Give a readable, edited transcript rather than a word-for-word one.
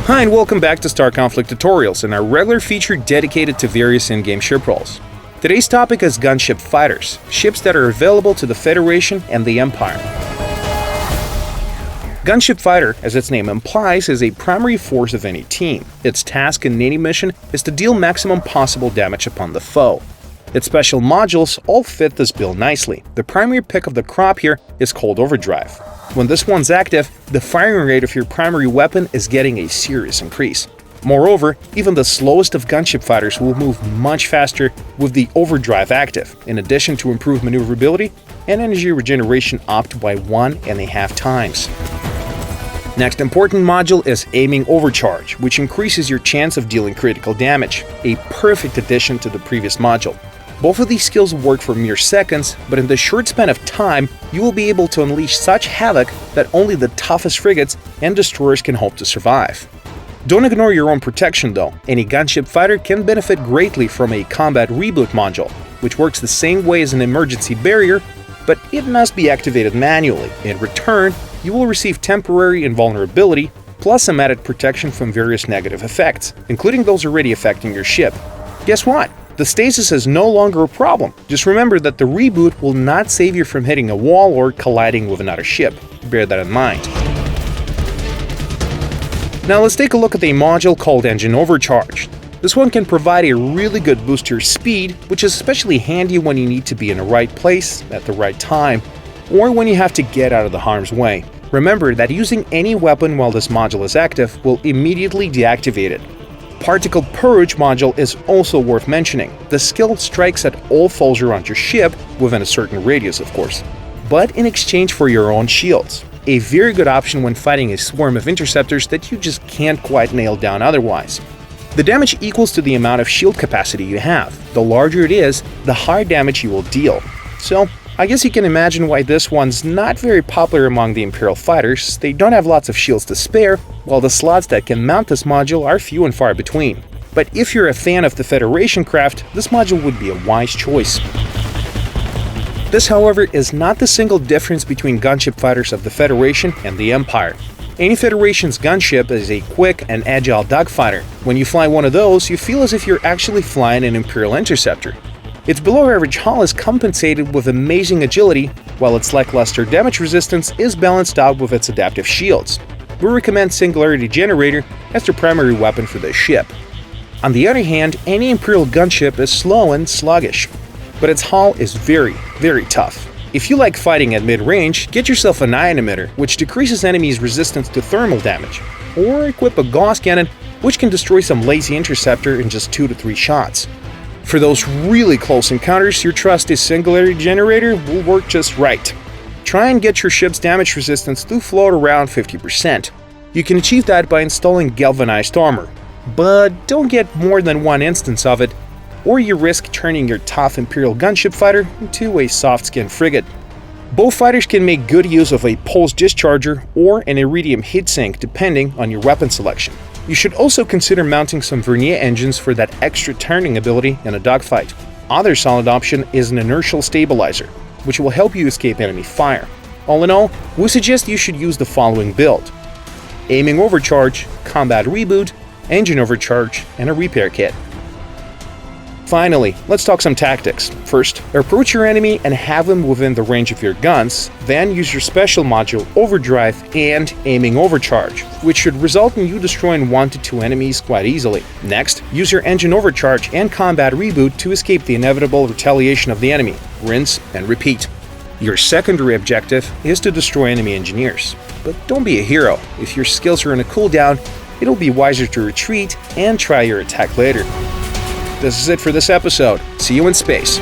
Hi and welcome back to Star Conflict Tutorials and our regular feature dedicated to various in-game ship roles. Today's topic is gunship fighters, ships that are available to the Federation and the Empire. Gunship fighter, as its name implies, is a primary force of any team. Its task in any mission is to deal maximum possible damage upon the foe. Its special modules all fit this build nicely. The primary pick of the crop here is called Overdrive. When this one's active, the firing rate of your primary weapon is getting a serious increase. Moreover, even the slowest of gunship fighters will move much faster with the Overdrive active, in addition to improved maneuverability and energy regeneration upped by 1.5 times. Next important module is Aiming Overcharge, which increases your chance of dealing critical damage, a perfect addition to the previous module. Both of these skills work for mere seconds, but in the short span of time, you will be able to unleash such havoc that only the toughest frigates and destroyers can hope to survive. Don't ignore your own protection though. Any gunship fighter can benefit greatly from a combat reboot module, which works the same way as an emergency barrier, but it must be activated manually. In return, you will receive temporary invulnerability, plus some added protection from various negative effects, including those already affecting your ship. Guess what? The stasis is no longer a problem. Just remember that the reboot will not save you from hitting a wall or colliding with another ship. Bear that in mind. Now let's take a look at a module called Engine Overcharged. This one can provide a really good boost to your speed, which is especially handy when you need to be in the right place at the right time, or when you have to get out of the harm's way. Remember that using any weapon while this module is active will immediately deactivate it. Particle Purge module is also worth mentioning. The skill strikes at all foes around your ship, within a certain radius of course, but in exchange for your own shields. A very good option when fighting a swarm of interceptors that you just can't quite nail down otherwise. The damage equals to the amount of shield capacity you have. The larger it is, the higher damage you will deal. So, I guess you can imagine why this one's not very popular among the Imperial fighters. They don't have lots of shields to spare, while the slots that can mount this module are few and far between. But if you're a fan of the Federation craft, this module would be a wise choice. This, however, is not the single difference between gunship fighters of the Federation and the Empire. Any Federation's gunship is a quick and agile dogfighter. When you fly one of those, you feel as if you're actually flying an Imperial interceptor. Its below-average hull is compensated with amazing agility, while its lackluster damage resistance is balanced out with its adaptive shields. We recommend Singularity Generator as the primary weapon for this ship. On the other hand, any Imperial gunship is slow and sluggish, but its hull is very tough. If you like fighting at mid-range, get yourself an ion emitter, which decreases enemies' resistance to thermal damage, or equip a Gauss cannon, which can destroy some lazy interceptor in just 2 to 3 shots. For those really close encounters, your trusty Singularity Generator will work just right. Try and get your ship's damage resistance to float around 50%. You can achieve that by installing galvanized armor, but don't get more than one instance of it, or you risk turning your tough Imperial gunship fighter into a soft-skinned frigate. Both fighters can make good use of a pulse discharger or an iridium heatsink depending on your weapon selection. You should also consider mounting some vernier engines for that extra turning ability in a dogfight. Other solid option is an inertial stabilizer, which will help you escape enemy fire. All in all, we suggest you should use the following build: Aiming Overcharge, Combat Reboot, Engine Overcharge, and a repair kit. Finally, let's talk some tactics. First, approach your enemy and have him within the range of your guns, then use your special module Overdrive and Aiming Overcharge, which should result in you destroying 1 to 2 enemies quite easily. Next, use your Engine Overcharge and Combat Reboot to escape the inevitable retaliation of the enemy. Rinse and repeat. Your secondary objective is to destroy enemy engineers. But don't be a hero. If your skills are in a cooldown, it'll be wiser to retreat and try your attack later. This is it for this episode. See you in space.